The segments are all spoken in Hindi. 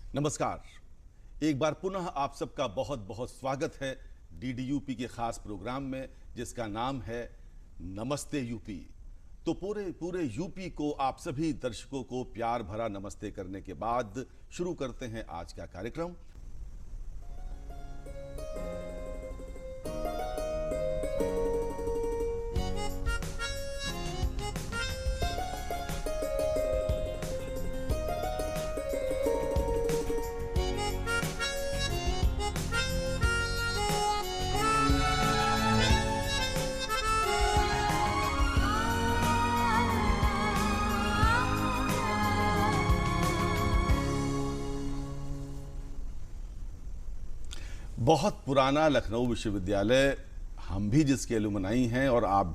नमस्कार। एक बार पुनः आप सबका बहुत बहुत स्वागत है डीडीयूपी के खास प्रोग्राम में जिसका नाम है नमस्ते यूपी। तो पूरे यूपी को आप सभी दर्शकों को प्यार भरा नमस्ते करने के बाद शुरू करते हैं आज का कार्यक्रम। बहुत पुराना लखनऊ विश्वविद्यालय, हम भी जिसके एलुमनाई हैं और आप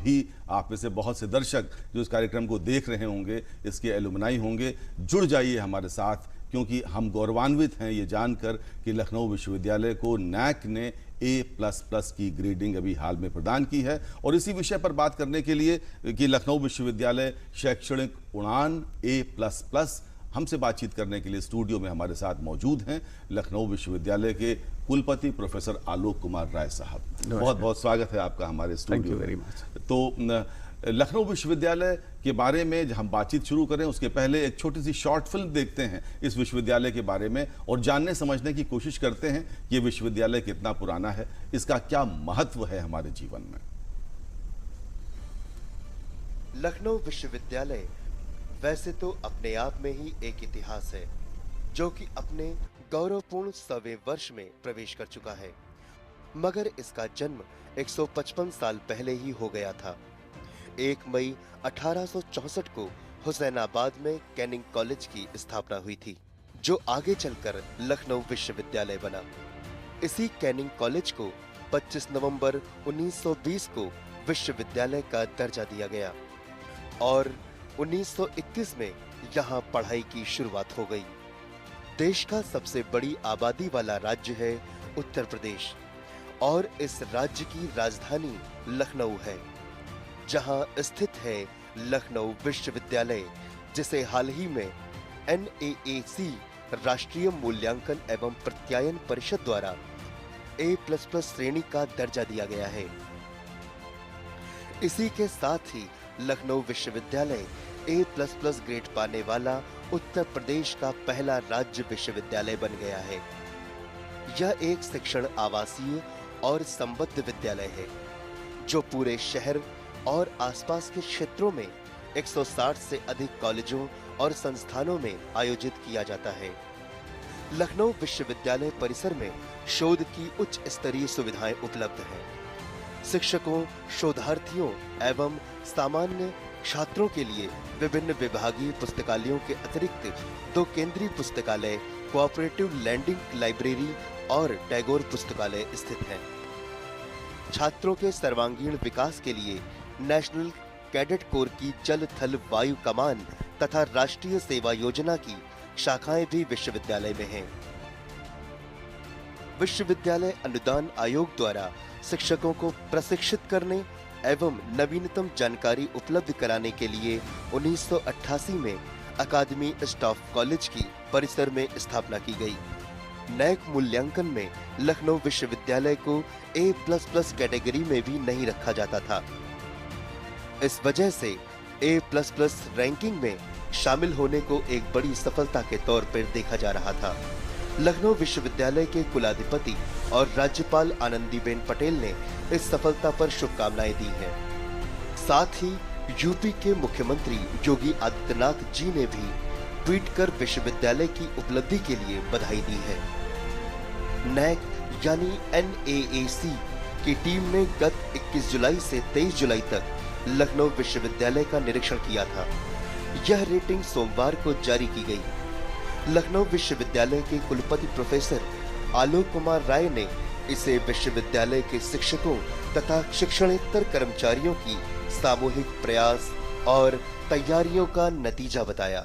में से बहुत से दर्शक जो इस कार्यक्रम को देख रहे होंगे इसके एलुमनाई होंगे। जुड़ जाइए हमारे साथ, क्योंकि हम गौरवान्वित हैं ये जानकर कि लखनऊ विश्वविद्यालय को नैक ने A++ की ग्रेडिंग अभी हाल में प्रदान की है। और इसी विषय पर बात करने के लिए कि लखनऊ विश्वविद्यालय शैक्षणिक उड़ान A++ हमसे बातचीत करने के लिए स्टूडियो में हमारे साथ मौजूद हैं लखनऊ विश्वविद्यालय के कुलपति प्रोफेसर आलोक कुमार राय साहब। बहुत बहुत स्वागत है आपका हमारे स्टूडियो में। तो लखनऊ विश्वविद्यालय के बारे में हम बातचीत शुरू करें उसके पहले एक छोटी सी शॉर्ट फिल्म देखते हैं इस विश्वविद्यालय के बारे में और जानने समझने की कोशिश करते हैं कि ये विश्वविद्यालय कितना पुराना है, इसका क्या महत्व है हमारे जीवन में। लखनऊ विश्वविद्यालय वैसे तो अपने आप में ही एक इतिहास है जो कि अपने गौरवपूर्ण 100वें वर्ष में प्रवेश कर चुका है, मगर इसका जन्म 155 साल पहले ही हो गया था। 1 मई 1864 को हुसैनाबाद में कैनिंग कॉलेज की स्थापना हुई थी, जो आगे चलकर लखनऊ विश्वविद्यालय बना। इसी कैनिंग कॉलेज को 25 नवंबर 1920 को विश्वविद्यालय का दर्जा दिया गया और 1921 में यहाँ पढ़ाई की शुरुआत हो गई। देश का सबसे बड़ी आबादी वाला राज्य है उत्तर प्रदेश और इस राज्य की राजधानी लखनऊ है, जहाँ स्थित है लखनऊ विश्वविद्यालय, जिसे हाल ही में NAAC राष्ट्रीय मूल्यांकन एवं प्रत्यायन परिषद द्वारा A++ श्रेणी का दर्जा दिया गया है। इसी के साथ ही लखनऊ विश्वविद्यालय A++ ग्रेड पाने वाला उत्तर प्रदेश का पहला राज्य विश्वविद्यालय बन गया है। यह एक शिक्षण आवासीय और संबद्ध विद्यालय है जो पूरे शहर और आसपास के क्षेत्रों में 160 से अधिक कॉलेजों और संस्थानों में आयोजित किया जाता है। लखनऊ विश्वविद्यालय परिसर में शोध की उच्च स्तरीय सुविधाएं उपलब्ध हैं। शिक्षकों, शोधार्थियों एवं सामान्य छात्रों के लिए विभिन्न विभागीय पुस्तकालयों के अतिरिक्त 2 केंद्रीय पुस्तकालय, कोऑपरेटिव लैंडिंग लाइब्रेरी और टैगोर पुस्तकालय स्थित हैं। छात्रों के सर्वांगीण विकास के लिए नेशनल कैडेट कोर की जल थल वायु कमान तथा राष्ट्रीय सेवा योजना की शाखाएं भी विश्वविद्यालय में हैं। विश्वविद्यालय अनुदान आयोग द्वारा शिक्षकों को प्रशिक्षित करने एवं नवीनतम जानकारी उपलब्ध कराने के लिए 1988 में अकादमी स्टाफ कॉलेज की परिसर में स्थापना की गई। नैक मूल्यांकन में लखनऊ विश्वविद्यालय को A++ कैटेगरी में भी नहीं रखा जाता था। इस वजह से A++ रैंकिंग में शामिल होने को एक बड़ी सफलता के तौर पर देखा जा रहा था। लखनऊ विश्वविद्यालय के कुलाधिपति और राज्यपाल आनंदीबेन पटेल ने इस सफलता पर शुभकामनाएं दी हैं। साथ ही यूपी के मुख्यमंत्री योगी आदित्यनाथ जी ने भी ट्वीट कर विश्वविद्यालय की उपलब्धि के लिए बधाई दी है। नैक यानी NAAC की टीम ने गत 21 जुलाई से 23 जुलाई तक लखनऊ विश्वविद्यालय का निरीक्षण किया था। यह रेटिंग सोमवार को जारी की गई। लखनऊ विश्वविद्यालय के कुलपति प्रोफेसर आलोक कुमार राय ने इसे विश्वविद्यालय के शिक्षकों तथा शिक्षणेतर कर्मचारियों की सामूहिक प्रयास और तैयारियों का नतीजा बताया।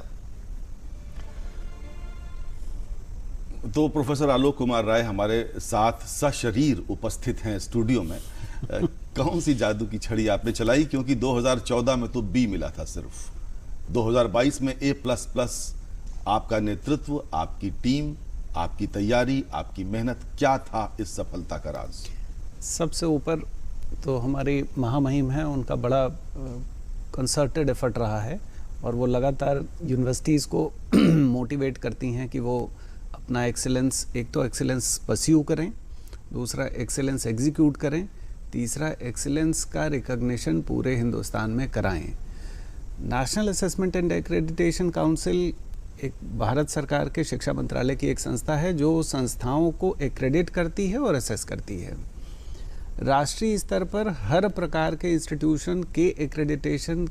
तो प्रोफेसर आलोक कुमार राय हमारे साथ सशरीर उपस्थित हैं स्टूडियो में। कौन सी जादू की छड़ी आपने चलाई, क्योंकि 2014 में तो B मिला था सिर्फ, 2022 में A++ आपका नेतृत्व, आपकी टीम आपकी तैयारी, आपकी मेहनत, क्या था इस सफलता का राज? सबसे ऊपर तो हमारी महामहिम है, उनका बड़ा कंसर्टेड एफर्ट रहा है और वो लगातार यूनिवर्सिटीज़ को मोटिवेट करती हैं कि वो अपना एक्सेलेंस, एक तो एक्सेलेंस परस्यू करें, दूसरा एक्सेलेंस एग्जीक्यूट करें, तीसरा एक्सेलेंस का रिकॉग्निशन पूरे हिंदुस्तान में कराएं। National assessment and accreditation council एक भारत सरकार के शिक्षा मंत्रालय की एक संस्था है जो संस्थाओं को एक्रेडिट करती है और असेस करती है। राष्ट्रीय स्तर पर हर प्रकार के इंस्टीट्यूशन के एक्रेडिटेशन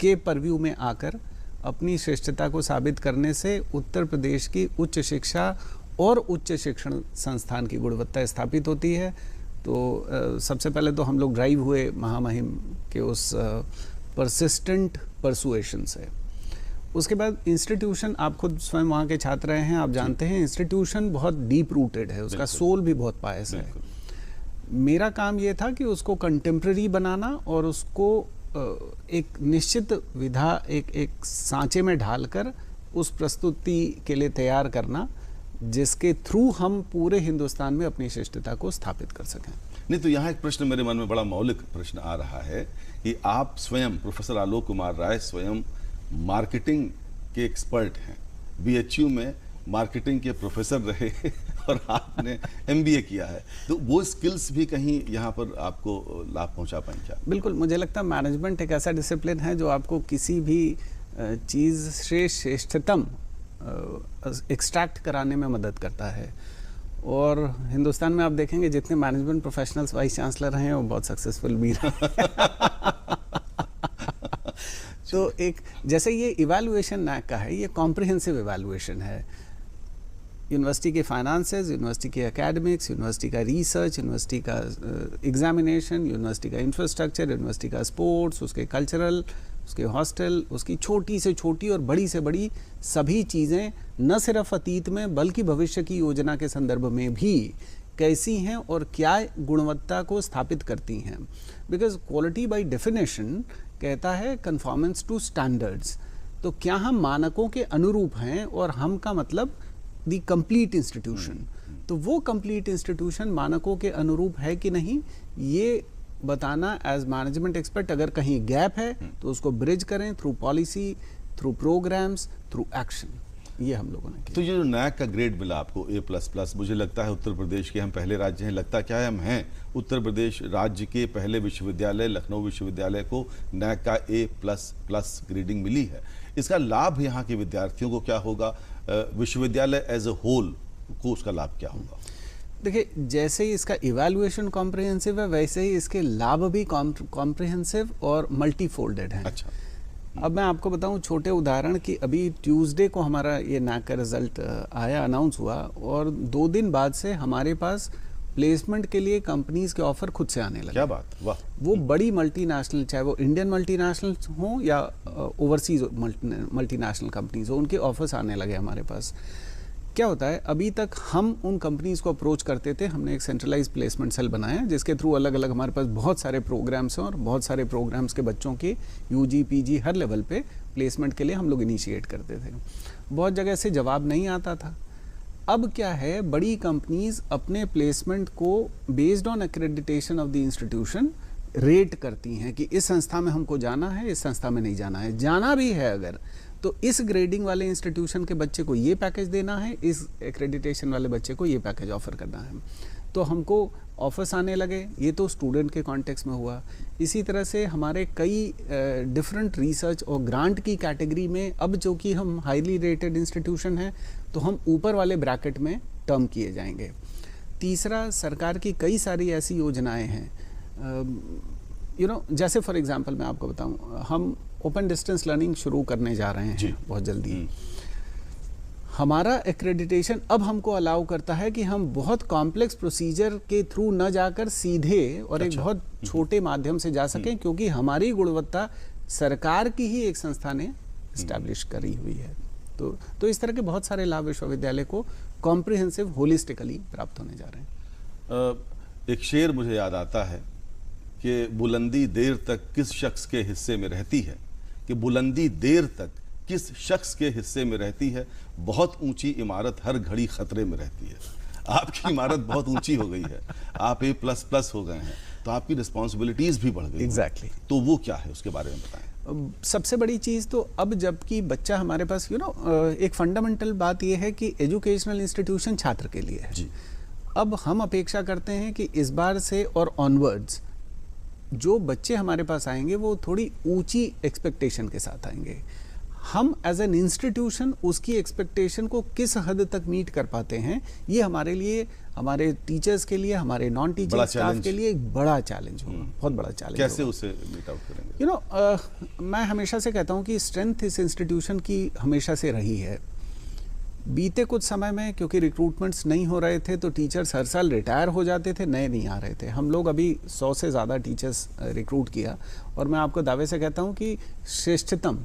के परव्यू में आकर अपनी श्रेष्ठता को साबित करने से उत्तर प्रदेश की उच्च शिक्षा और उच्च शिक्षण संस्थान की गुणवत्ता स्थापित होती है। तो सबसे पहले तो हम लोग ड्राइव हुए महामहिम के उस परसिस्टेंट परसुएशन से। उसके बाद इंस्टीट्यूशन, आप खुद स्वयं वहाँ के छात्र रहे हैं, आप जानते हैं इंस्टीट्यूशन बहुत डीप रूटेड है, उसका सोल भी बहुत पायस है। मेरा काम ये था कि उसको कंटेम्प्रेरी बनाना और उसको एक निश्चित विधा, एक सांचे में ढालकर उस प्रस्तुति के लिए तैयार करना जिसके थ्रू हम पूरे हिंदुस्तान में अपनी श्रेष्ठता को स्थापित कर सकें। नहीं, तो यहाँ एक प्रश्न मेरे मन में बड़ा मौलिक प्रश्न आ रहा है कि आप स्वयं, प्रोफेसर आलोक कुमार राय स्वयं मार्केटिंग के एक्सपर्ट हैं, बीएचयू में मार्केटिंग के प्रोफेसर रहे और आपने एमबीए किया है, तो वो स्किल्स भी कहीं यहाँ पर आपको लाभ पहुँचा पाएं क्या? बिल्कुल, मुझे लगता है मैनेजमेंट एक ऐसा डिसिप्लिन है जो आपको किसी भी चीज़ से श्रेष्ठतम एक्सट्रैक्ट कराने में मदद करता है। और हिंदुस्तान में आप देखेंगे जितने मैनेजमेंट प्रोफेशनल्स वाइस चांसलर हैं वो बहुत सक्सेसफुल भी रहे। तो एक जैसे ये इवैल्यूएशन नैक का है, ये कॉम्प्रिहेंसिव इवैल्यूएशन है। यूनिवर्सिटी के फाइनेंसेस, यूनिवर्सिटी के एकेडमिक्स, यूनिवर्सिटी का रिसर्च, यूनिवर्सिटी का एग्जामिनेशन, यूनिवर्सिटी का इंफ्रास्ट्रक्चर, यूनिवर्सिटी का स्पोर्ट्स, उसके कल्चरल, उसके हॉस्टल, उसकी छोटी से छोटी और बड़ी से बड़ी सभी चीज़ें न सिर्फ अतीत में बल्कि भविष्य की योजना के संदर्भ में भी कैसी हैं और क्या गुणवत्ता को स्थापित करती हैं। बिकॉज क्वालिटी बाय डेफिनेशन कहता है कन्फॉर्मेंस टू स्टैंडर्ड्स। तो क्या हम मानकों के अनुरूप हैं, और हम का मतलब दी कंप्लीट इंस्टीट्यूशन। तो वो कंप्लीट इंस्टीट्यूशन मानकों के अनुरूप है कि नहीं, ये बताना एज मैनेजमेंट एक्सपर्ट। अगर कहीं गैप है तो उसको ब्रिज करें through policy, through programs, through action. ये हम लोगों ने किया। तो ये जो नैक का ग्रेड मिला आपको A++, मुझे लगता है उत्तर प्रदेश के हम पहले राज्य हैं, लगता क्या है हम हैं उत्तर प्रदेश राज्य के पहले विश्वविद्यालय, लखनऊ विश्वविद्यालय को नैक का A++ ग्रेडिंग मिली है। इसका लाभ यहाँ के विद्यार्थियों को क्या होगा, विश्वविद्यालय एज ए होल को उसका लाभ क्या होगा? देखिए, जैसे ही इसका इवैल्यूएशन कॉम्प्रिहेंसिव है, वैसे ही इसके लाभ भी कॉम्प्रिहेंसिव और मल्टीफोल्डेड हैं। अच्छा, अब मैं आपको बताऊं छोटे उदाहरण कि अभी ट्यूसडे को हमारा ये नैक का रिजल्ट आया, अनाउंस हुआ, और 2 दिन बाद से हमारे पास प्लेसमेंट के लिए कंपनीज के ऑफर खुद से आने लगे। क्या बात, वाह। वो बड़ी मल्टीनेशनल, चाहे वो इंडियन मल्टीनेशनल हो या ओवरसीज मल्टीनेशनल कंपनीज हो, उनके ऑफर्स आने लगे हमारे पास। क्या होता है, अभी तक हम उन कंपनीज को अप्रोच करते थे, हमने एक सेंट्रलाइज प्लेसमेंट सेल बनाया जिसके थ्रू अलग अलग हमारे पास बहुत सारे प्रोग्राम्स हैं, और बहुत सारे प्रोग्राम्स के बच्चों की यूजी पीजी हर लेवल पे प्लेसमेंट के लिए हम लोग इनिशिएट करते थे। बहुत जगह से जवाब नहीं आता था। अब क्या है, बड़ी कंपनीज अपने प्लेसमेंट को based on accreditation of the institution rate करती हैं कि इस संस्था में हमको जाना है, इस संस्था में नहीं जाना है। जाना भी है अगर, तो इस ग्रेडिंग वाले इंस्टीट्यूशन के बच्चे को ये पैकेज देना है, इस एक्रेडिटेशन वाले बच्चे को ये पैकेज ऑफर करना है। तो हमको ऑफर्स आने लगे। ये तो स्टूडेंट के कॉन्टेक्स्ट में हुआ। इसी तरह से हमारे कई डिफरेंट रिसर्च और ग्रांट की कैटेगरी में अब जो कि हम हाईली रेटेड इंस्टीट्यूशन हैं, तो हम ऊपर वाले ब्रैकेट में टर्म किए जाएंगे। तीसरा, सरकार की कई सारी ऐसी योजनाएं हैं, जैसे फॉर एग्जांपल मैं आपको बताऊं, हम ओपन डिस्टेंस लर्निंग शुरू करने जा रहे हैं बहुत जल्दी। हमारा एक्रेडिटेशन अब हमको अलाउ करता है कि हम बहुत कॉम्प्लेक्स प्रोसीजर के थ्रू न जाकर सीधे और एक बहुत छोटे माध्यम से जा सकें, क्योंकि हमारी गुणवत्ता सरकार की ही एक संस्था ने इस्टेब्लिश करी हुई है। तो इस तरह के बहुत सारे लाभ विश्वविद्यालय को कॉम्प्रिहेंसिव होलिस्टिकली प्राप्त होने जा रहे हैं। एक शेर मुझे याद आता है कि बुलंदी देर तक किस शख्स के हिस्से में रहती है, कि बुलंदी देर तक किस शख्स के हिस्से में रहती है। बहुत ऊंची इमारत हर घड़ी खतरे में रहती है। आपकी इमारत बहुत ऊंची हो गई है, आप A++ हो गए हैं, तो आपकी रिस्पॉन्सिबिलिटीज भी बढ़ गई। एग्जैक्टली। तो वो क्या है, उसके बारे में बताएं। सबसे बड़ी चीज़ तो अब जबकि बच्चा हमारे पास एक फंडामेंटल बात यह है कि एजुकेशनल इंस्टीट्यूशन छात्र के लिए है। जी। अब हम अपेक्षा करते हैं कि इस बार से और ऑनवर्ड्स जो बच्चे हमारे पास आएंगे वो थोड़ी ऊंची एक्सपेक्टेशन के साथ आएंगे। हम एज एन इंस्टीट्यूशन उसकी एक्सपेक्टेशन को किस हद तक मीट कर पाते हैं, ये हमारे लिए, हमारे टीचर्स के लिए, हमारे नॉन टीचर स्टाफ के लिए एक बड़ा चैलेंज होगा, बहुत बड़ा चैलेंज। कैसे उसे मीट आउट करेंगे? मैं हमेशा से कहता हूँ कि स्ट्रेंथ इस इंस्टीट्यूशन की हमेशा से रही है। बीते कुछ समय में क्योंकि रिक्रूटमेंट्स नहीं हो रहे थे तो टीचर्स हर साल रिटायर हो जाते थे, नए नहीं आ रहे थे। हम लोग अभी 100 से ज़्यादा टीचर्स रिक्रूट किया और मैं आपको दावे से कहता हूँ कि श्रेष्ठतम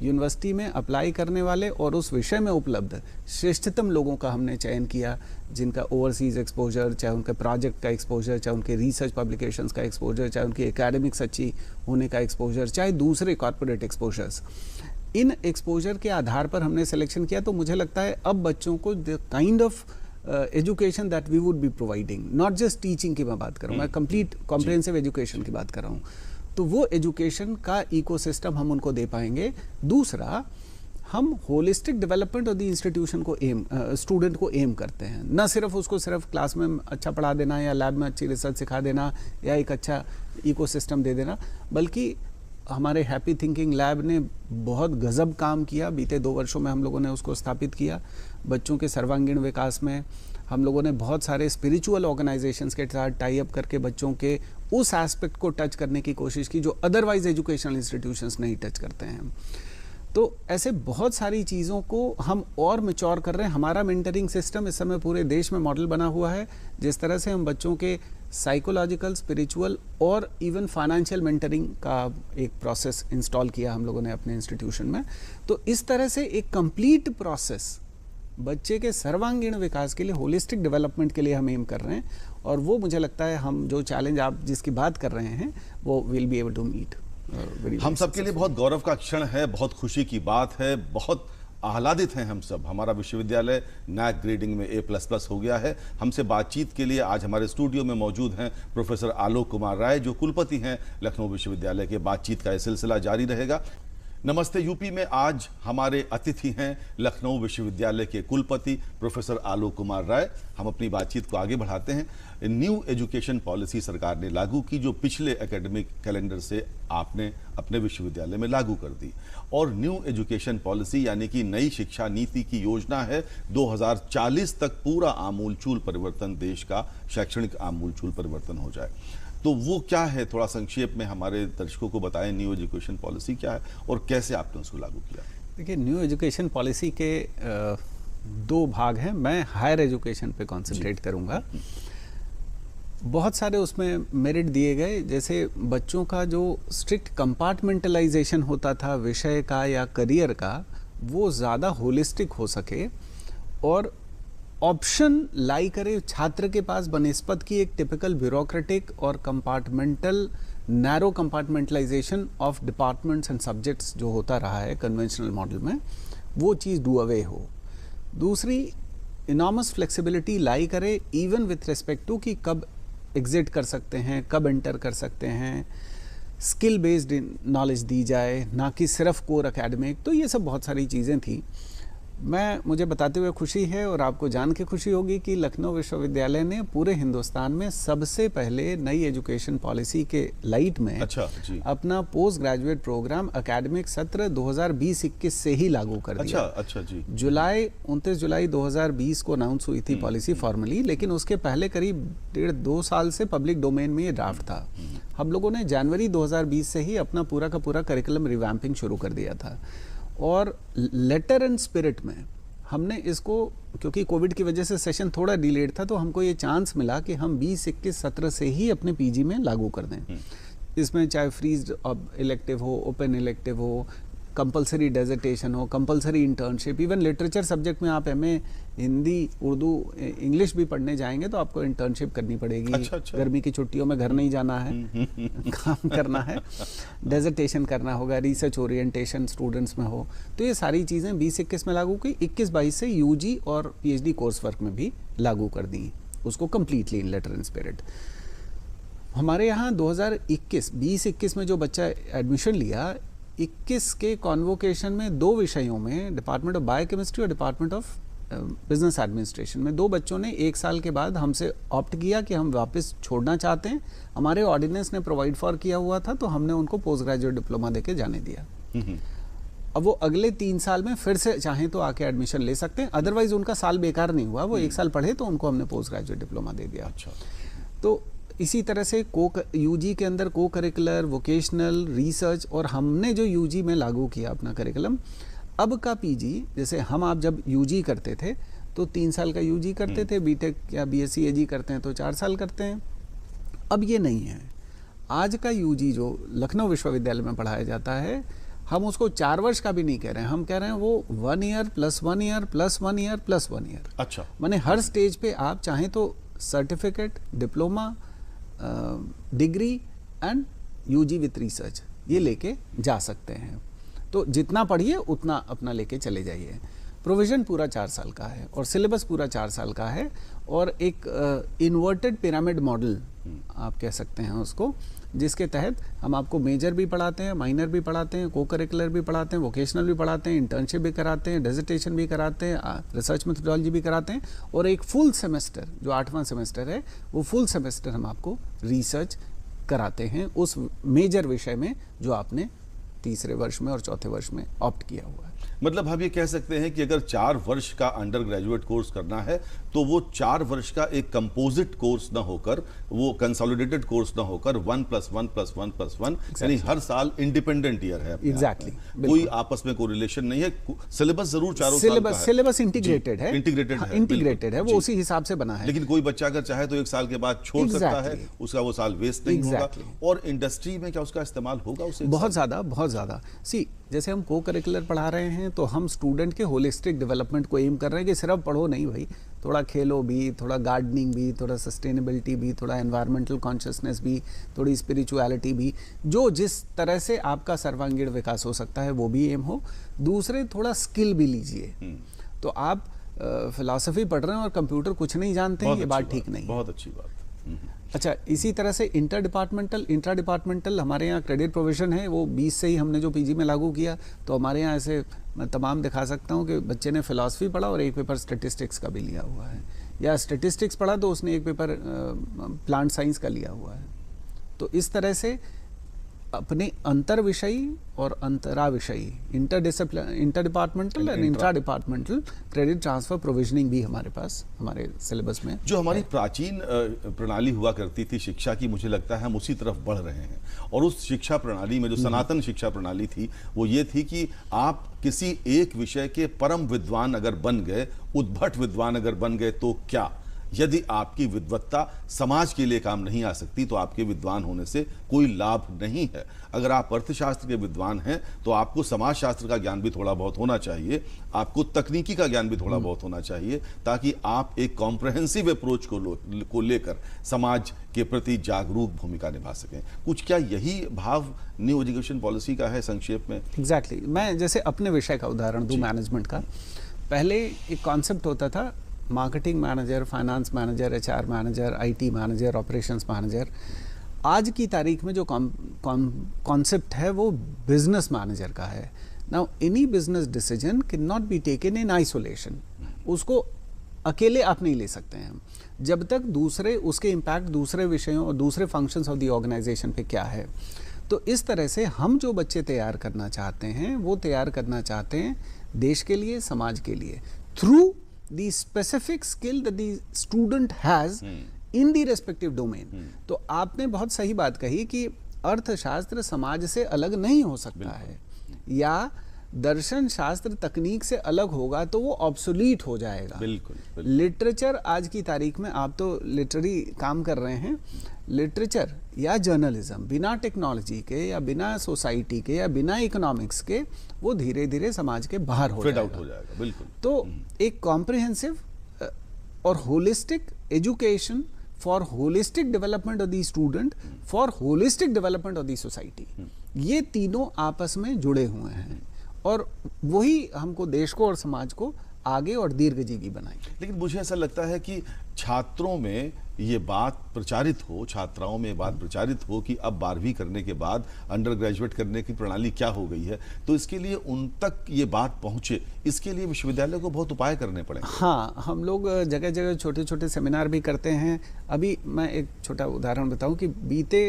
यूनिवर्सिटी में अप्लाई करने वाले और उस विषय में उपलब्ध श्रेष्ठतम लोगों का हमने चयन किया, जिनका ओवरसीज एक्सपोजर, चाहे उनके प्रोजेक्ट का एक्सपोजर, चाहे उनके रिसर्च पब्लिकेशंस का एक्सपोजर, चाहे उनकी एकेडमिक्स अच्छी होने का एक्सपोजर, चाहे दूसरे कॉर्पोरेट एक्सपोजर्स, इन एक्सपोजर के आधार पर हमने सिलेक्शन किया। तो मुझे लगता है अब बच्चों को the kind of education that we would be providing, not just teaching की मैं बात कर रहा हूँ, मैं कंप्लीट कॉम्प्रिहेंसिव एजुकेशन की बात कर रहा हूँ, तो वो एजुकेशन का इकोसिस्टम हम उनको दे पाएंगे। दूसरा, हम holistic development of the institution को स्टूडेंट को एम करते हैं, न सिर्फ उसको सिर्फ क्लास में अच्छा पढ़ा देना या लैब में अच्छी रिसर्च सिखा देना या एक अच्छा इकोसिस्टम दे देना, बल्कि हमारे हैप्पी थिंकिंग लैब ने बहुत गजब काम किया। बीते 2 वर्षों में हम लोगों ने उसको स्थापित किया। बच्चों के सर्वांगीण विकास में हम लोगों ने बहुत सारे स्पिरिचुअल ऑर्गेनाइजेशंस के साथ टाई अप करके बच्चों के उस एस्पेक्ट को टच करने की कोशिश की जो अदरवाइज एजुकेशनल इंस्टीट्यूशंस नहीं टच करते हैं। तो ऐसे बहुत सारी चीज़ों को हम और मैच्योर कर रहे हैं। हमारा मेंटरिंग सिस्टम इस समय पूरे देश में मॉडल बना हुआ है। जिस तरह से हम बच्चों के साइकोलॉजिकल, स्पिरिचुअल और इवन फाइनेंशियल मेंटरिंग का एक प्रोसेस इंस्टॉल किया हम लोगों ने अपने इंस्टीट्यूशन में, तो इस तरह से एक कंप्लीट प्रोसेस बच्चे के सर्वांगीण विकास के लिए, होलिस्टिक डेवलपमेंट के लिए हम एम कर रहे हैं। और वो मुझे लगता है हम जो चैलेंज आप जिसकी बात कर रहे हैं वो will be able to meet. हम सबके लिए बहुत गौरव का क्षण है, बहुत खुशी की बात है, बहुत आह्लादित हैं हम सब। हमारा विश्वविद्यालय नैक ग्रेडिंग में A++ हो गया है। हमसे बातचीत के लिए आज हमारे स्टूडियो में मौजूद हैं प्रोफेसर आलोक कुमार राय, जो कुलपति हैं लखनऊ विश्वविद्यालय के। बातचीत का यह सिलसिला जारी रहेगा। नमस्ते यूपी में आज हमारे अतिथि हैं लखनऊ विश्वविद्यालय के कुलपति प्रोफेसर आलोक कुमार राय। हम अपनी बातचीत को आगे बढ़ाते हैं। न्यू एजुकेशन पॉलिसी सरकार ने लागू की, जो पिछले एकेडमिक कैलेंडर से आपने अपने विश्वविद्यालय में लागू कर दी। और न्यू एजुकेशन पॉलिसी यानी कि नई शिक्षा नीति की योजना है 2040 तक पूरा आमूलचूल परिवर्तन, देश का शैक्षणिक आमूलचूल परिवर्तन हो जाए। तो वो क्या है, थोड़ा संक्षेप में हमारे दर्शकों को बताएं। न्यू एजुकेशन पॉलिसी क्या है और कैसे आपने उसको लागू किया? देखिए, न्यू एजुकेशन पॉलिसी के 2 भाग हैं। मैं हायर एजुकेशन पे कॉन्सेंट्रेट करूंगा। बहुत सारे उसमें मेरिट दिए गए, जैसे बच्चों का जो स्ट्रिक्ट कंपार्टमेंटलाइजेशन होता था विषय का या करियर का, वो ज़्यादा होलिस्टिक हो सके और ऑप्शन लाई करे छात्र के पास बनिस्बत की एक टिपिकल ब्यूरोक्रेटिक और compartmental, narrow compartmentalisation of departments and subjects जो होता रहा है कन्वेंशनल मॉडल में, वो चीज़ डू अवे हो। दूसरी, इनॉर्मस फ्लेक्सिबिलिटी लाई करे इवन विथ रिस्पेक्ट टू कि कब एग्जिट कर सकते हैं, कब एंटर कर सकते हैं, स्किल बेस्ड नॉलेज दी जाए, ना कि सिर्फ कोर एकेडमिक। तो ये सब बहुत सारी चीज़ें थी। मुझे बताते हुए खुशी है और आपको जान के खुशी होगी कि लखनऊ विश्वविद्यालय ने पूरे हिंदुस्तान में सबसे पहले नई एजुकेशन पॉलिसी के लाइट में अपना पोस्ट ग्रेजुएट प्रोग्राम एकेडमिक सत्र 2020-21 से ही लागू कर दिया। अच्छा जी। 29 जुलाई 2020 को अनाउंस हुई थी पॉलिसी फॉर्मली, लेकिन उसके पहले करीब 1.5-2 साल से पब्लिक डोमेन में ये ड्राफ्ट था। हम लोगों ने जनवरी 2020 से ही अपना पूरा का पूरा करिकुलम रिवैम्पिंग शुरू कर दिया था। और लेटर एंड स्पिरिट में हमने इसको, क्योंकि कोविड की वजह से सेशन थोड़ा डिलेड था, तो हमको ये चांस मिला कि हम 20-21 सत्र से ही अपने पीजी में लागू कर दें। इसमें चाहे फ्रीज इलेक्टिव हो, ओपन इलेक्टिव हो, कंपलसरी डेजर्टेशन हो, compulsory internship, even literature subject में आप एमए हिंदी, उर्दू, इंग्लिश भी पढ़ने जाएंगे तो आपको इंटर्नशिप करनी पड़ेगी। अच्छा। गर्मी की छुट्टियों में घर नहीं जाना है, काम करना है, डेजर्टेशन करना होगा, रिसर्च ओरिएंटेशन स्टूडेंट्स में हो। तो ये सारी चीज़ें 20-21 में लागू की, 21-22 से यूजी और पीएचडी कोर्स वर्क में भी लागू कर दी, उसको completely in letter in spirit. हमारे यहाँ 2021 में जो बच्चा एडमिशन लिया, 21 के कॉन्वोकेशन में 2 विषयों में, डिपार्टमेंट ऑफ बायोकेमिस्ट्री और डिपार्टमेंट ऑफ बिजनेस एडमिनिस्ट्रेशन में, 2 बच्चों ने 1 साल के बाद हमसे ऑप्ट किया कि हम वापस छोड़ना चाहते हैं। हमारे ऑर्डिनेंस ने प्रोवाइड फॉर किया हुआ था, तो हमने उनको पोस्ट ग्रेजुएट डिप्लोमा देके जाने दिया। अब वो अगले 3 साल में फिर से चाहें तो आके एडमिशन ले सकते हैं, अदरवाइज उनका साल बेकार नहीं हुआ, वो 1 साल पढ़े तो उनको हमने पोस्ट ग्रेजुएट डिप्लोमा दे दिया। अच्छा। तो इसी तरह से यूजी के अंदर को करिकुलर, वोकेशनल, रिसर्च, और हमने जो यूजी में लागू किया अपना करिकुलम, अब का पीजी, जैसे हम आप जब यूजी करते थे तो 3 साल का यूजी करते थे, बीटेक या बीएससी एजी करते हैं तो 4 साल करते हैं। अब ये नहीं है। आज का यूजी जो लखनऊ विश्वविद्यालय में पढ़ाया जाता है, हम उसको 4 वर्ष का भी नहीं कह रहे हैं, हम कह रहे हैं वो 1 year plus 1 year plus 1 year plus 1 year. अच्छा। माने हर स्टेज पे आप चाहें तो certificate, diploma, degree and UG with research ये लेके जा सकते हैं। तो जितना पढ़िए उतना अपना लेके चले जाइए। प्रोविज़न पूरा 4 साल का है और सिलेबस पूरा 4 साल का है, और एक इन्वर्टेड पिरामिड मॉडल आप कह सकते हैं उसको, जिसके तहत हम आपको मेजर भी पढ़ाते हैं, माइनर भी पढ़ाते हैं, को करिकुलर भी पढ़ाते हैं, वोकेशनल भी पढ़ाते हैं, इंटर्नशिप भी कराते हैं, डेजर्टेशन भी कराते हैं, रिसर्च मेथोडोलॉजी भी कराते हैं, और एक फुल सेमेस्टर जो 8वां सेमेस्टर है, वो फुल सेमेस्टर हम आपको रिसर्च कराते हैं उस मेजर विषय में जो आपने तीसरे वर्ष में और चौथे वर्ष में ऑप्ट किया हुआ है। मतलब हम ये कह सकते हैं कि अगर 4 वर्ष का अंडर ग्रेजुएट कोर्स करना है तो वो 4 वर्ष का एक कंपोजिट कोर्स ना होकर, वो कंसोलिडेटेड कोर्स ना होकर 1+1+1+1, यानी हर साल इंडिपेंडेंट ईयर है। एग्जैक्टली, कोई आपस में कोरिलेशन नहीं है। सिलेबस जरूर चारों साल का है, सिलेबस इंटीग्रेटेड है, इंटीग्रेटेड है, वो उसी हिसाब से बना है। लेकिन कोई बच्चा अगर चाहे तो 1 साल के बाद छोड़ सकता है, उसका वो साल वेस्ट नहीं होगा। और इंडस्ट्री में क्या उसका इस्तेमाल होगा उसे? बहुत ज़्यादा। सी, जैसे हम को करिकुलर पढ़ा रहे हैं तो हम स्टूडेंट के होलिस्टिक डेवलपमेंट को एम कर रहे हैं कि सिर्फ पढ़ो नहीं भाई, थोड़ा खेलो भी, थोड़ा गार्डनिंग भी, थोड़ा सस्टेनेबिलिटी भी, थोड़ा एनवायरमेंटल कॉन्शियसनेस भी, थोड़ी स्पिरिचुअलिटी भी, जो जिस तरह से आपका सर्वांगीण विकास हो सकता है वो भी एम हो। दूसरे, थोड़ा स्किल भी लीजिए। तो आप फिलॉसफी पढ़ रहे हैं और कंप्यूटर कुछ नहीं जानते हैं, ये बात ठीक नहीं। बहुत अच्छी बात। अच्छा, इसी तरह से इंट्रा डिपार्टमेंटल हमारे यहाँ क्रेडिट प्रोविजन है, वो 20 से ही हमने जो पीजी में लागू किया। तो हमारे यहाँ ऐसे मैं तमाम दिखा सकता हूँ कि बच्चे ने फिलॉसफी पढ़ा और एक पेपर स्टैटिस्टिक्स का भी लिया हुआ है, या स्टैटिस्टिक्स पढ़ा तो उसने एक पेपर प्लांट साइंस का लिया हुआ है। तो इस तरह से अपने अंतर विषयी और अंतरा विषयी, इंटर डिपार्टमेंटल और intra departmental credit transfer provisioning भी हमारे पास हमारे सिलेबस में। जो हमारी प्राचीन प्रणाली हुआ करती थी शिक्षा की, मुझे लगता है हम उसी तरफ बढ़ रहे हैं। और उस शिक्षा प्रणाली में जो सनातन शिक्षा प्रणाली थी वो ये थी कि आप किसी एक विषय के परम विद्वान अगर बन गए, उद्भट विद्वान अगर बन गए तो क्या, यदि आपकी विद्वत्ता समाज के लिए काम नहीं आ सकती तो आपके विद्वान होने से कोई लाभ नहीं है। अगर आप अर्थशास्त्र के विद्वान हैं तो आपको समाजशास्त्र का ज्ञान भी थोड़ा बहुत होना चाहिए, आपको तकनीकी का ज्ञान भी थोड़ा बहुत होना चाहिए, ताकि आप एक कॉम्प्रहेंसिव अप्रोच को लेकर समाज के प्रति जागरूक भूमिका निभा सकें। कुछ क्या यही भाव न्यू एजुकेशन पॉलिसी का है संक्षेप में? एग्जैक्टली। मैं जैसे अपने विषय का उदाहरण दूं, मैनेजमेंट का। पहले एक कॉन्सेप्ट होता था marketing manager, finance manager, HR manager, IT manager, operations manager. आज की तारीख में जो कॉन्सेप्ट है वो बिजनेस मैनेजर का है। Now any business decision can not be taken in isolation, उसको अकेले आप नहीं ले सकते हैं जब तक दूसरे उसके इम्पैक्ट दूसरे विषयों और दूसरे फंक्शंस ऑफ द ऑर्गेनाइजेशन पे क्या है। तो इस तरह से हम जो बच्चे तैयार करना चाहते हैं वो तैयार करना चाहते हैं देश के लिए, समाज के लिए, through the specific skill that the student has in the respective domain। तो आपने बहुत सही बात कही कि अर्थशास्त्र समाज से अलग नहीं हो सकता है, या दर्शन शास्त्र तकनीक से अलग होगा तो वो ऑब्सोलीट हो जाएगा। बिल्कुल, बिल्कुल। लिटरेचर आज की तारीख में, आप तो लिटरेरी काम कर रहे हैं, लिटरेचर या जर्नलिज्म बिना टेक्नोलॉजी के या बिना सोसाइटी के या बिना इकोनॉमिक्स के वो धीरे धीरे समाज के बाहर हो फेड जाएगा। आउट हो जाएगा, बिल्कुल। तो एक कॉम्प्रिहेंसिव और holistic education for holistic development of the student, for holistic development of the society, ये तीनों आपस में जुड़े हुए हैं और वही हमको देश को और समाज को आगे और दीर्घजीवी बनाएंगे। लेकिन मुझे ऐसा लगता है कि छात्रों में ये बात प्रचारित हो, छात्राओं में ये बात प्रचारित हो कि अब 12वीं करने के बाद अंडर ग्रेजुएट करने की प्रणाली क्या हो गई है, तो इसके लिए उन तक ये बात पहुंचे, इसके लिए विश्वविद्यालय को बहुत उपाय करने पड़ेंगे। हाँ, हम लोग जगह जगह छोटे छोटे सेमिनार भी करते हैं। अभी मैं एक छोटा उदाहरण बताऊं कि बीते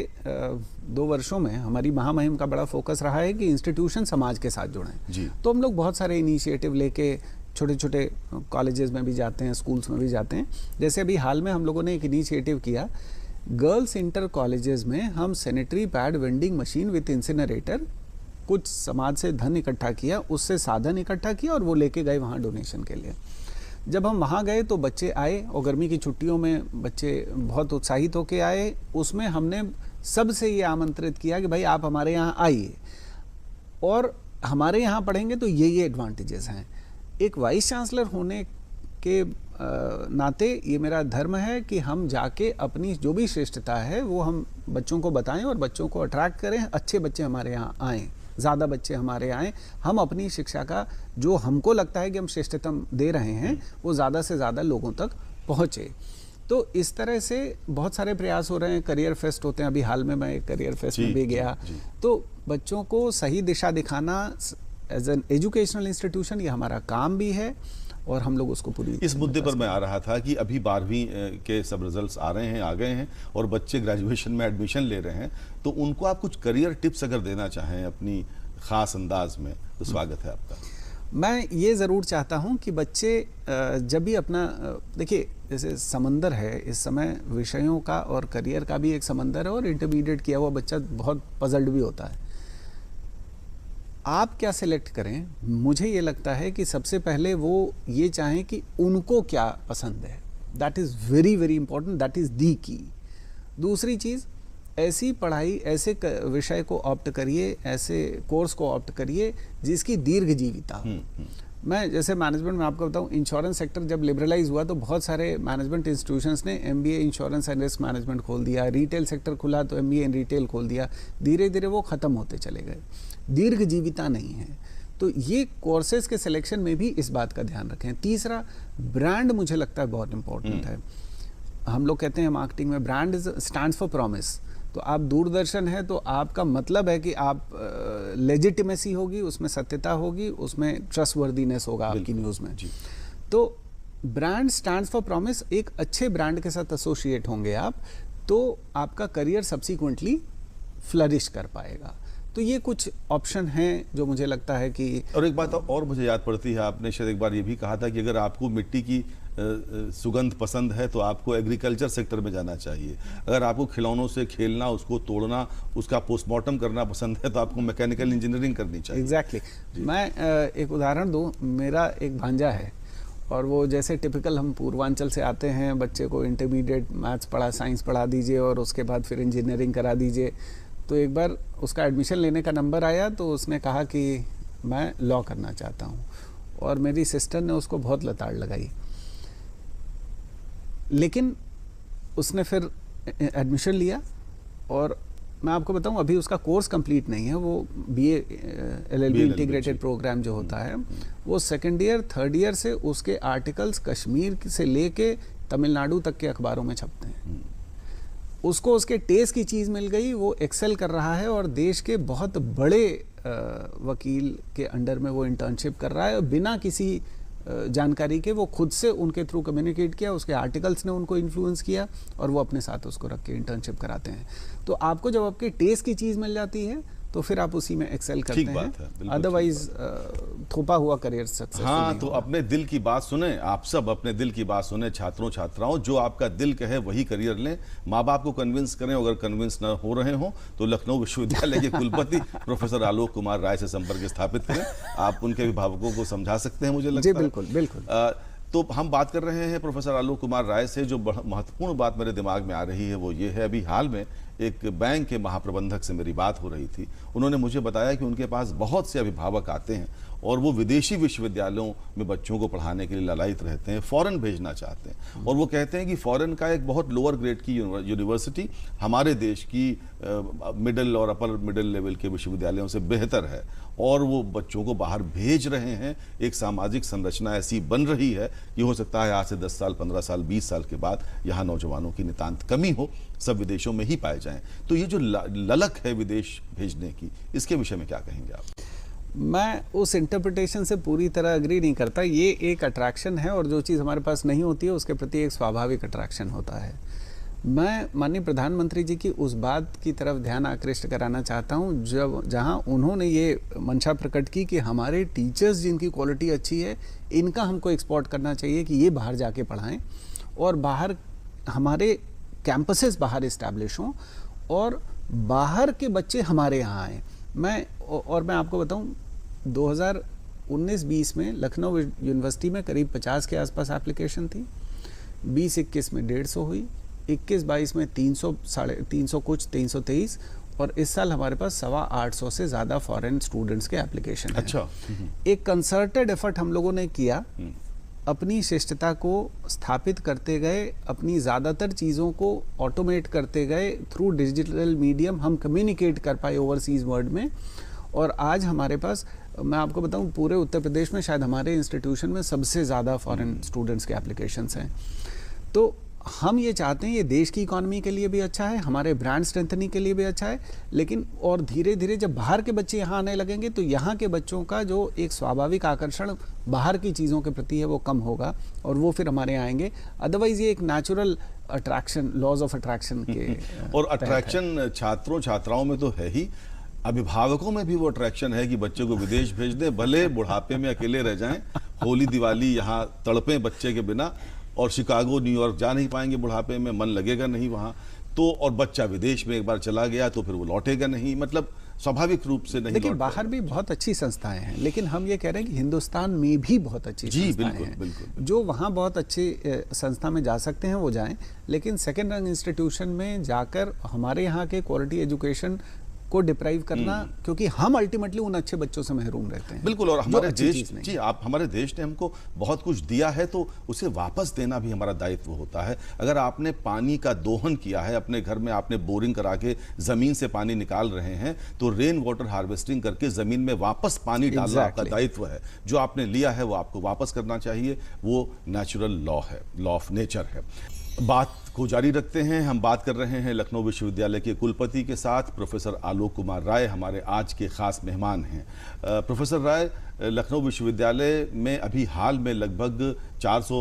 2 वर्षों में हमारी महामहिम का बड़ा फोकस रहा है कि इंस्टीट्यूशन समाज के साथ जुड़ें जी। तो हम लोग बहुत सारे इनिशिएटिव लेके छोटे छोटे कॉलेजेस में भी जाते हैं, स्कूल्स में भी जाते हैं। जैसे अभी हाल में हम लोगों ने एक इनिशिएटिव किया, गर्ल्स इंटर कॉलेजेस में हम sanitary pad vending machine with incinerator, कुछ समाज से धन इकट्ठा किया, उससे साधन इकट्ठा किया और वो लेके गए वहाँ डोनेशन के लिए। जब हम वहाँ गए तो बच्चे आए और गर्मी की छुट्टियों में बच्चे बहुत उत्साहित होके आए। उसमें हमने सबसे ये आमंत्रित किया कि भाई आप हमारे यहाँ आइए और हमारे यहाँ पढ़ेंगे तो ये एडवांटेजेस हैं। एक वाइस चांसलर होने के नाते ये मेरा धर्म है कि हम जाके अपनी जो भी श्रेष्ठता है वो हम बच्चों को बताएं और बच्चों को अट्रैक्ट करें, अच्छे बच्चे हमारे यहाँ आएँ, ज़्यादा बच्चे हमारे आएँ, हम अपनी शिक्षा का जो हमको लगता है कि हम श्रेष्ठतम दे रहे हैं वो ज़्यादा से ज़्यादा लोगों तक पहुँचे। तो इस तरह से बहुत सारे प्रयास हो रहे हैं। करियर फेस्ट होते हैं, अभी हाल में मैं एक करियर फेस्ट में भी गया। तो बच्चों को सही दिशा दिखाना एज एन एजुकेशनल इंस्टीट्यूशन ये हमारा काम भी है और हम लोग उसको पूरी इस मुद्दे पर मैं आ रहा था कि अभी 12वीं के सब रिजल्ट्स आ रहे हैं, आ गए हैं और बच्चे ग्रेजुएशन में एडमिशन ले रहे हैं, तो उनको आप कुछ करियर टिप्स अगर देना चाहें अपनी खास अंदाज में तो स्वागत है आपका। मैं ये ज़रूर चाहता हूँ कि बच्चे जब भी अपना, देखिए जैसे समंदर है इस समय विषयों का और करियर का भी एक समंदर है और इंटरमीडिएट किया हुआ बच्चा बहुत पजल्ड भी होता है। आप क्या सिलेक्ट करें, मुझे ये लगता है कि सबसे पहले वो ये चाहें कि उनको क्या पसंद है। That is very very important, that is the की। दूसरी चीज़, ऐसी पढ़ाई, ऐसे विषय को ऑप्ट करिए, ऐसे कोर्स को ऑप्ट करिए जिसकी दीर्घजीविता हो। मैं जैसे मैनेजमेंट में आपको बताऊं, इंश्योरेंस सेक्टर जब लिबरलाइज हुआ तो बहुत सारे मैनेजमेंट इंस्टीट्यूशंस ने MBA insurance and risk management खोल दिया, रिटेल सेक्टर खुला तो MBA इन रिटेल खोल दिया। धीरे धीरे वो ख़त्म होते चले गए, दीर्घजीविता नहीं है। तो ये कोर्सेज के सिलेक्शन में भी इस बात का ध्यान रखें। तीसरा, ब्रांड मुझे लगता है बहुत इंपॉर्टेंट है। हम लोग कहते हैं मार्केटिंग में ब्रांड स्टैंड्स फॉर प्रॉमिस। तो आप दूरदर्शन है तो आपका मतलब है कि आप लेजिटिमेसी होगी, उसमें सत्यता होगी, उसमें ट्रस्टवर्दीनेस होगा आपकी न्यूज़ में। तो ब्रांड स्टैंड्स फॉर प्रॉमिस, एक अच्छे ब्रांड के साथ एसोसिएट होंगे आप तो आपका करियर सब्सिक्वेंटली फ्लरिश कर पाएगा। तो ये कुछ ऑप्शन हैं जो मुझे लगता है कि। और एक बात और मुझे याद पड़ती है, आपने शायद एक बार ये भी कहा था कि अगर आपको मिट्टी की सुगंध पसंद है तो आपको एग्रीकल्चर सेक्टर में जाना चाहिए। अगर आपको खिलौनों से खेलना, उसको तोड़ना, उसका पोस्टमार्टम करना पसंद है तो आपको मैकेनिकल इंजीनियरिंग करनी चाहिए। एग्जैक्टली। मैं एक उदाहरण दूं, मेरा एक भांजा है और वो जैसे टिपिकल हम पूर्वांचल से आते हैं, बच्चे को इंटरमीडिएट मैथ्स पढ़ा, साइंस पढ़ा दीजिए और उसके बाद फिर इंजीनियरिंग करा दीजिए। तो एक बार उसका एडमिशन लेने का नंबर आया तो उसने कहा कि मैं लॉ करना चाहता हूँ और मेरी सिस्टर ने उसको बहुत लताड़ लगाई, लेकिन उसने फिर एडमिशन लिया। और मैं आपको बताऊं, अभी उसका कोर्स कंप्लीट नहीं है, वो BA LLB इंटीग्रेटेड प्रोग्राम जो होता है वो 2nd ईयर 3rd ईयर से उसके आर्टिकल्स कश्मीर से लेके तमिलनाडु तक के अखबारों में छपते हैं। उसको उसके टेस्ट की चीज़ मिल गई, वो एक्सेल कर रहा है और देश के बहुत बड़े वकील के अंडर में वो इंटर्नशिप कर रहा है और बिना किसी जानकारी के वो खुद से उनके थ्रू कम्युनिकेट किया, उसके आर्टिकल्स ने उनको इन्फ्लुएंस किया और वो अपने साथ उसको रख के इंटर्नशिप कराते हैं। तो आपको जब आपके टेस्ट की चीज़ मिल जाती है तो फिर आप उसी में एक्सेल करते ठीक बात है, हैं, बिल्कुल अदरवाइज थोपा हुआ करियर सक्सेसफुल हाँ, नहीं तो होगा। अपने दिल की बात सुने, आप सब अपने दिल की बात सुने, छात्रों छात्राओं, जो आपका दिल कहे वही करियर लें, माँ बाप को कन्विंस करें, अगर कन्विंस न हो रहे हों तो लखनऊ विश्वविद्यालय के कुलपति प्रोफेसर आलोक कुमार राय से संपर्क स्थापित करें, आप उनके अभिभावकों को समझा सकते हैं, मुझे लगता जी है। बिल्कुल बिल्कुल। तो हम बात कर रहे हैं प्रोफेसर आलोक कुमार राय से। जो महत्वपूर्ण बात मेरे दिमाग में आ रही है वो ये है, अभी हाल में एक बैंक के महाप्रबंधक से मेरी बात हो रही थी, उन्होंने मुझे बताया कि उनके पास बहुत से अभिभावक आते हैं और वो विदेशी विश्वविद्यालयों में बच्चों को पढ़ाने के लिए ललायित रहते हैं, फॉरेन भेजना चाहते हैं, और वो कहते हैं कि फॉरेन का एक बहुत लोअर ग्रेड की यूनिवर्सिटी हमारे देश की मिडिल और अपर मिडिल लेवल के विश्वविद्यालयों से बेहतर है, और वो बच्चों को बाहर भेज रहे हैं। एक सामाजिक संरचना ऐसी बन रही है कि हो सकता है आज से 10 साल, 15 साल, 20 साल के बाद यहाँ नौजवानों की नितांत कमी हो, सब विदेशों में ही पाए जाएं। तो ये जो ललक है विदेश भेजने की, इसके विषय में क्या कहेंगे आप? मैं उस इंटरप्रिटेशन से पूरी तरह अग्री नहीं करता। ये एक अट्रैक्शन है, और जो चीज़ हमारे पास नहीं होती है उसके प्रति एक स्वाभाविक अट्रैक्शन होता है। मैं माननीय प्रधानमंत्री जी की उस बात की तरफ ध्यान आकृष्ट कराना चाहता हूँ जहाँ उन्होंने ये मंशा प्रकट की कि हमारे टीचर्स जिनकी क्वालिटी अच्छी है, इनका हमको एक्सपोर्ट करना चाहिए कि ये बाहर जाके पढ़ाएं, और बाहर हमारे कैंपसेस बाहर इस्टेब्लिश हों, और बाहर के बच्चे हमारे यहाँ आएँ। मैं आपको बताऊं, 2019-20 में लखनऊ यूनिवर्सिटी में करीब 50 के आसपास एप्लीकेशन थी, 20-21 में 150 हुई, 21-22 में 300 कुछ 323, और इस साल हमारे पास 825 से ज़्यादा फॉरेन स्टूडेंट्स के एप्लीकेशन हैं। अच्छा। एक कंसर्टेड एफर्ट हम लोगों ने किया, अपनी शिष्टता को स्थापित करते गए, अपनी ज़्यादातर चीज़ों को ऑटोमेट करते गए, थ्रू डिजिटल मीडियम हम कम्युनिकेट कर पाए ओवरसीज़ वर्ल्ड में। और आज हमारे पास, मैं आपको बताऊं, पूरे उत्तर प्रदेश में शायद हमारे इंस्टीट्यूशन में सबसे ज़्यादा फॉरेन स्टूडेंट्स के एप्लीकेशंस हैं। तो हम ये चाहते हैं, ये देश की इकॉनमी के लिए भी अच्छा है, हमारे ब्रांड स्ट्रेंथनिंग के लिए भी अच्छा है, लेकिन और धीरे धीरे जब बाहर के बच्चे यहाँ आने लगेंगे तो यहाँ के बच्चों का जो एक स्वाभाविक आकर्षण बाहर की चीज़ों के प्रति है वो कम होगा, और वो फिर हमारे यहाँ आएंगे। अदरवाइज ये एक natural attraction, laws of attraction के और अट्रैक्शन छात्रों छात्राओं में तो है ही, अभिभावकों में भी वो अट्रैक्शन है कि बच्चे को विदेश भेज दें, भले बुढ़ापे में अकेले रह जाएं, होली दिवाली यहाँ तड़पें बच्चे के बिना, और शिकागो न्यूयॉर्क जा नहीं पाएंगे बुढ़ापे में, मन लगेगा नहीं वहाँ तो, और बच्चा विदेश में एक बार चला गया तो फिर वो लौटेगा नहीं, मतलब स्वाभाविक रूप से नहीं। देखिए, बाहर भी बहुत अच्छी संस्थाएं हैं, लेकिन हम ये कह रहे हैं कि हिंदुस्तान में भी बहुत अच्छी संस्थाएं हैं। बिल्कुल। जो वहाँ बहुत अच्छी संस्था में जा सकते हैं वो जाएं, लेकिन सेकेंड रैंक इंस्टीट्यूशन में जाकर हमारे यहाँ के क्वालिटी एजुकेशन को डिप्राइव करना, क्योंकि हम अल्टीमेटली उन अच्छे बच्चों से महरूम रहते हैं। बिल्कुल। और हमारे देश, जी आप, हमारे देश ने हमको बहुत कुछ दिया है तो उसे वापस देना भी हमारा दायित्व होता है। अगर आपने पानी का दोहन किया है, अपने घर में आपने बोरिंग करा के जमीन से पानी निकाल रहे हैं, तो रेन वाटर हार्वेस्टिंग करके जमीन में वापस पानी डालना आपका दायित्व है। जो आपने लिया है वो आपको वापस करना चाहिए, वो नेचुरल लॉ है, लॉ ऑफ नेचर है। बात को जारी रखते हैं, हम बात कर रहे हैं लखनऊ विश्वविद्यालय के कुलपति के साथ। प्रोफेसर आलोक कुमार राय हमारे आज के खास मेहमान हैं। प्रोफेसर राय, लखनऊ विश्वविद्यालय में अभी हाल में लगभग 400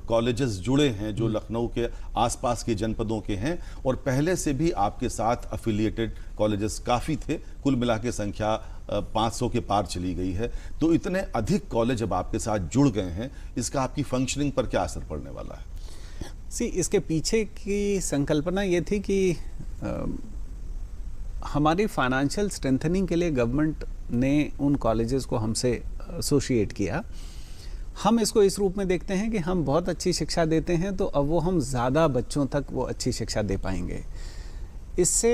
कॉलेजेस जुड़े हैं जो लखनऊ के आसपास के जनपदों के हैं, और पहले से भी आपके साथ अफिलिएटेड कॉलेजेस काफ़ी थे, कुल मिला के संख्या 500 के पार चली गई है। तो इतने अधिक कॉलेज अब आपके साथ जुड़ गए हैं, इसका आपकी फंक्शनिंग पर क्या असर पड़ने वाला है? इसके पीछे की संकल्पना ये थी कि हमारी फाइनेंशियल स्ट्रेंथनिंग के लिए गवर्नमेंट ने उन कॉलेजेस को हमसे एसोसिएट किया। हम इसको इस रूप में देखते हैं कि हम बहुत अच्छी शिक्षा देते हैं, तो अब वो हम ज़्यादा बच्चों तक वो अच्छी शिक्षा दे पाएंगे। इससे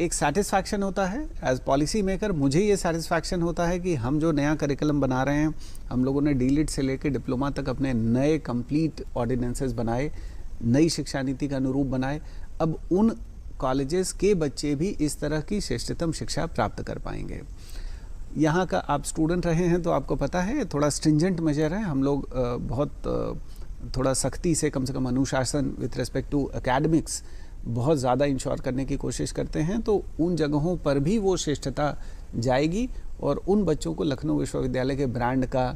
एक सेटिस्फैक्शन होता है एज पॉलिसी मेकर। मुझे ये सेटिस्फैक्शन होता है कि हम जो नया करिकुलम बना रहे हैं, हम लोगों ने डीलिट से लेकर डिप्लोमा तक अपने नए कंप्लीट ऑर्डिनेंसेस बनाए, नई शिक्षा नीति का अनुरूप बनाए। अब उन कॉलेजेस के बच्चे भी इस तरह की श्रेष्ठतम शिक्षा प्राप्त कर पाएंगे। यहाँ का आप स्टूडेंट रहे हैं तो आपको पता है, थोड़ा स्ट्रिंजेंट मेजर है। हम लोग बहुत थोड़ा सख्ती से कम अनुशासन विथ रिस्पेक्ट टू एकेडमिक्स बहुत ज़्यादा इंश्योर करने की कोशिश करते हैं। तो उन जगहों पर भी वो श्रेष्ठता जाएगी, और उन बच्चों को लखनऊ विश्वविद्यालय के ब्रांड का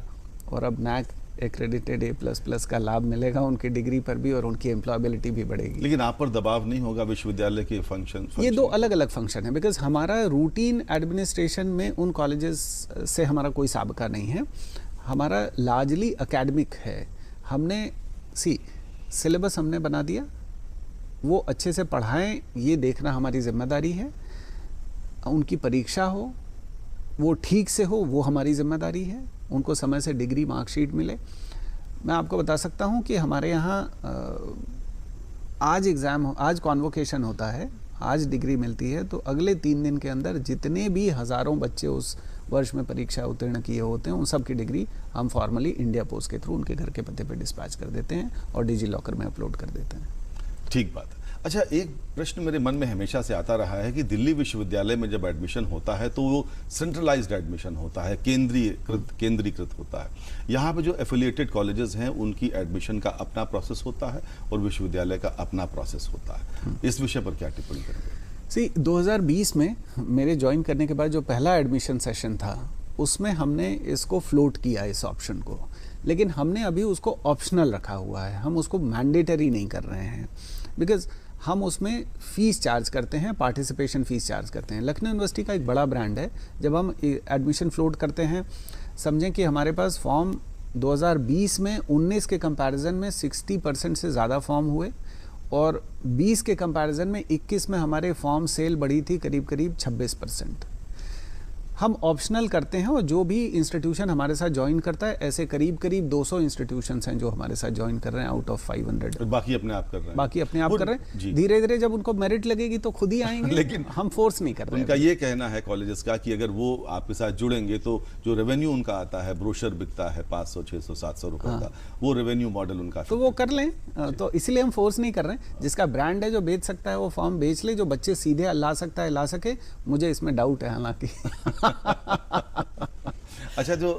और अब NAAC एक्रेडिटेड A++ का लाभ मिलेगा उनकी डिग्री पर भी और उनकी एम्प्लॉयबिलिटी भी बढ़ेगी। लेकिन आप पर दबाव नहीं होगा विश्वविद्यालय के फंक्शन? ये दो अलग अलग फंक्शन है, बिकॉज हमारा रूटीन एडमिनिस्ट्रेशन में उन कॉलेजेस से हमारा कोई साबिका नहीं है, हमारा लार्जली एकेडमिक है। हमने सिलेबस हमने बना दिया, वो अच्छे से पढ़ाएं ये देखना हमारी जिम्मेदारी है, उनकी परीक्षा हो वो ठीक से हो वो हमारी जिम्मेदारी है, उनको समय से डिग्री मार्कशीट मिले। मैं आपको बता सकता हूँ कि हमारे यहाँ आज कॉन्वोकेशन होता है, आज डिग्री मिलती है, तो अगले 3 दिन के अंदर जितने भी हज़ारों बच्चे उस वर्ष में परीक्षा उत्तीर्ण किए होते हैं उन सब की डिग्री हम फॉर्मली इंडिया पोस्ट के थ्रू उनके घर के पते पे डिस्पैच कर देते हैं और डिजी लॉकर में अपलोड कर देते हैं। ठीक बात है। अच्छा, एक प्रश्न मेरे मन में हमेशा से आता रहा है कि दिल्ली विश्वविद्यालय में जब एडमिशन होता है तो वो सेंट्रलाइज्ड एडमिशन होता है, केंद्रीकृत होता है। यहाँ पे जो एफिलिएटेड कॉलेजेस हैं उनकी एडमिशन का अपना प्रोसेस होता है और विश्वविद्यालय का अपना प्रोसेस होता है। इस विषय पर क्या टिप्पणी करेंगे? 2020 में मेरे ज्वाइन करने के बाद जो पहला एडमिशन सेशन था उसमें हमने इसको फ्लोट किया इस ऑप्शन को, लेकिन हमने अभी उसको ऑप्शनल रखा हुआ है, हम उसको मैंडेटरी नहीं कर रहे हैं, बिकॉज हम उसमें फ़ीस चार्ज करते हैं, पार्टिसिपेशन फ़ीस चार्ज करते हैं। लखनऊ यूनिवर्सिटी का एक बड़ा ब्रांड है, जब हम एडमिशन फ्लोट करते हैं, समझें कि हमारे पास फॉर्म 2020 में 19 के कंपैरिजन में 60% से ज़्यादा फॉर्म हुए और 20 के कंपैरिजन में 21 में हमारे फॉर्म सेल बढ़ी थी करीब 26%। हम ऑप्शनल करते हैं और जो भी इंस्टीट्यूशन हमारे साथ ज्वाइन करता है, ऐसे करीब 200 इंस्टीट्यूशंस हैं जो हमारे साथ ज्वाइन कर रहे हैं आउट ऑफ 500। बाकी अपने आप कर रहे हैं। बाकी अपने आप कर रहे हैं। धीरे धीरे जब उनको मेरिट लगेगी तो खुद ही आएंगे, लेकिन हम फोर्स नहीं कर रहे हैं। उनका ये कहना है कॉलेजेस का कि अगर वो आपके साथ जुड़ेंगे तो जो रेवेन्यू उनका आता है, ब्रोशर बिकता है 500, 600, 700 रुपए का, वो रेवेन्यू मॉडल उनका तो वो कर लें। तो इसलिए हम फोर्स नहीं कर रहे हैं। जिसका ब्रांड है जो बेच सकता है वो फॉर्म बेच ले, जो बच्चे सीधे ला सकता है ला सके। मुझे इसमें डाउट है हालांकि। अच्छा, जो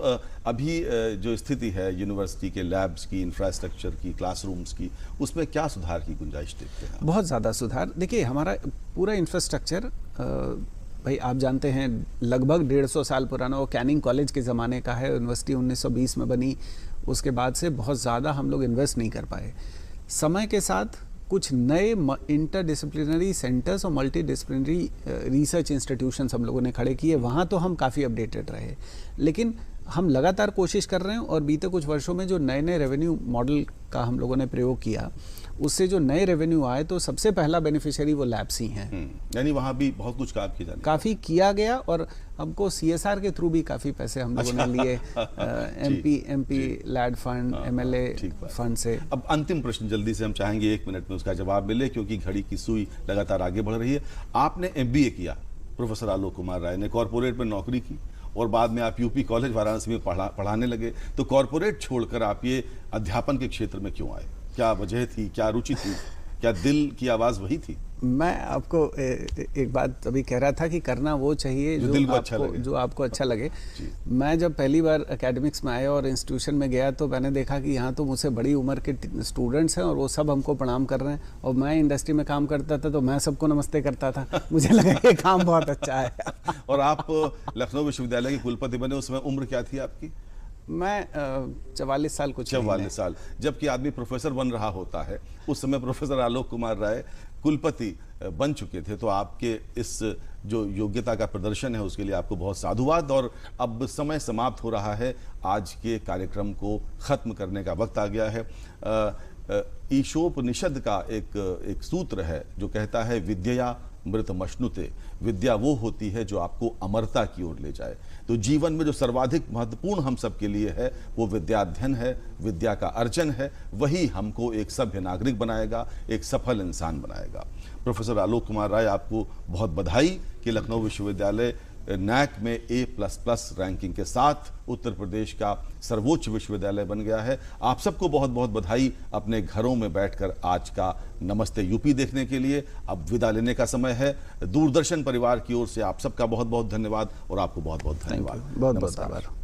अभी जो स्थिति है यूनिवर्सिटी के लैब्स की, इंफ्रास्ट्रक्चर की, क्लासरूम्स की, उसमें क्या सुधार की गुंजाइश देखते हैं? बहुत ज़्यादा सुधार। देखिए, हमारा पूरा इंफ्रास्ट्रक्चर भाई आप जानते हैं लगभग 150 साल पुराना, वो कैनिंग कॉलेज के ज़माने का है। यूनिवर्सिटी 1920 में बनी, उसके बाद से बहुत ज़्यादा हम लोग इन्वेस्ट नहीं कर पाए। समय के साथ कुछ नए इंटरडिसिप्लिनरी सेंटर्स और मल्टीडिसिप्लिनरी रिसर्च इंस्टीट्यूशंस हम लोगों ने खड़े किए, वहाँ तो हम काफ़ी अपडेटेड रहे, लेकिन हम लगातार कोशिश कर रहे हैं। और बीते कुछ वर्षों में जो नए रेवेन्यू मॉडल का हम लोगों ने प्रयोग किया, उससे जो नए रेवेन्यू आए तो सबसे पहला बेनिफिशियरी वो लैब्स ही हैं। यानी वहाँ भी बहुत कुछ काम किया जाने, काफ़ी किया गया और हमको CSR के थ्रू भी काफ़ी पैसे हम लोगों ने लिए, MP LAD fund, MLA fund से। अब अंतिम प्रश्न जल्दी से हम चाहेंगे 1 मिनट में उसका जवाब मिले, क्योंकि घड़ी की सुई लगातार आगे बढ़ रही है। आपने MBA किया, प्रोफेसर आलोक कुमार राय ने कॉरपोरेट में नौकरी की और बाद में आप UP कॉलेज वाराणसी में पढ़ाने लगे, तो कॉरपोरेट छोड़कर आप ये अध्यापन के क्षेत्र में क्यों आए? क्या वजह थी, क्या रुचि थी, क्या दिल की आवाज़ वही थी? मैं आपको एक बात अभी कह रहा था कि करना वो चाहिए जो आपको अच्छा लगे। मैं जब पहली बार एकेडमिक्स में आया और इंस्टीट्यूशन में गया तो मैंने देखा कि यहाँ तो मुझसे बड़ी उम्र के स्टूडेंट्स हैं और वो सब हमको प्रणाम कर रहे हैं, और मैं इंडस्ट्री में काम करता था तो मैं सबको नमस्ते करता था। मुझे लगा ये काम बहुत अच्छा है। और आप लखनऊ विश्वविद्यालय के कुलपति बने, उस समय उम्र क्या थी आपकी? मैं 44 साल कुछ 44 साल। जबकि आदमी प्रोफेसर बन रहा होता है, उस समय प्रोफेसर आलोक कुमार राय कुलपति बन चुके थे। तो आपके इस जो योग्यता का प्रदर्शन है उसके लिए आपको बहुत साधुवाद। और अब समय समाप्त हो रहा है, आज के कार्यक्रम को ख़त्म करने का वक्त आ गया है। ईशोपनिषद का एक सूत्र है जो कहता है, विद्या मृतमश्नुते। विद्या वो होती है जो आपको अमरता की ओर ले जाए। तो जीवन में जो सर्वाधिक महत्वपूर्ण हम सब के लिए है वो विद्याध्ययन है, विद्या का अर्जन है। वही हमको एक सभ्य नागरिक बनाएगा, एक सफल इंसान बनाएगा। प्रोफेसर आलोक कुमार राय, आपको बहुत बधाई कि लखनऊ विश्वविद्यालय NAAC में A++ रैंकिंग के साथ उत्तर प्रदेश का सर्वोच्च विश्वविद्यालय बन गया है। आप सबको बहुत बहुत बधाई अपने घरों में बैठकर आज का नमस्ते यूपी देखने के लिए। अब विदा लेने का समय है। दूरदर्शन परिवार की ओर से आप सबका बहुत बहुत धन्यवाद और आपको बहुत बहुत धन्यवाद। बहुत बहुत आभार।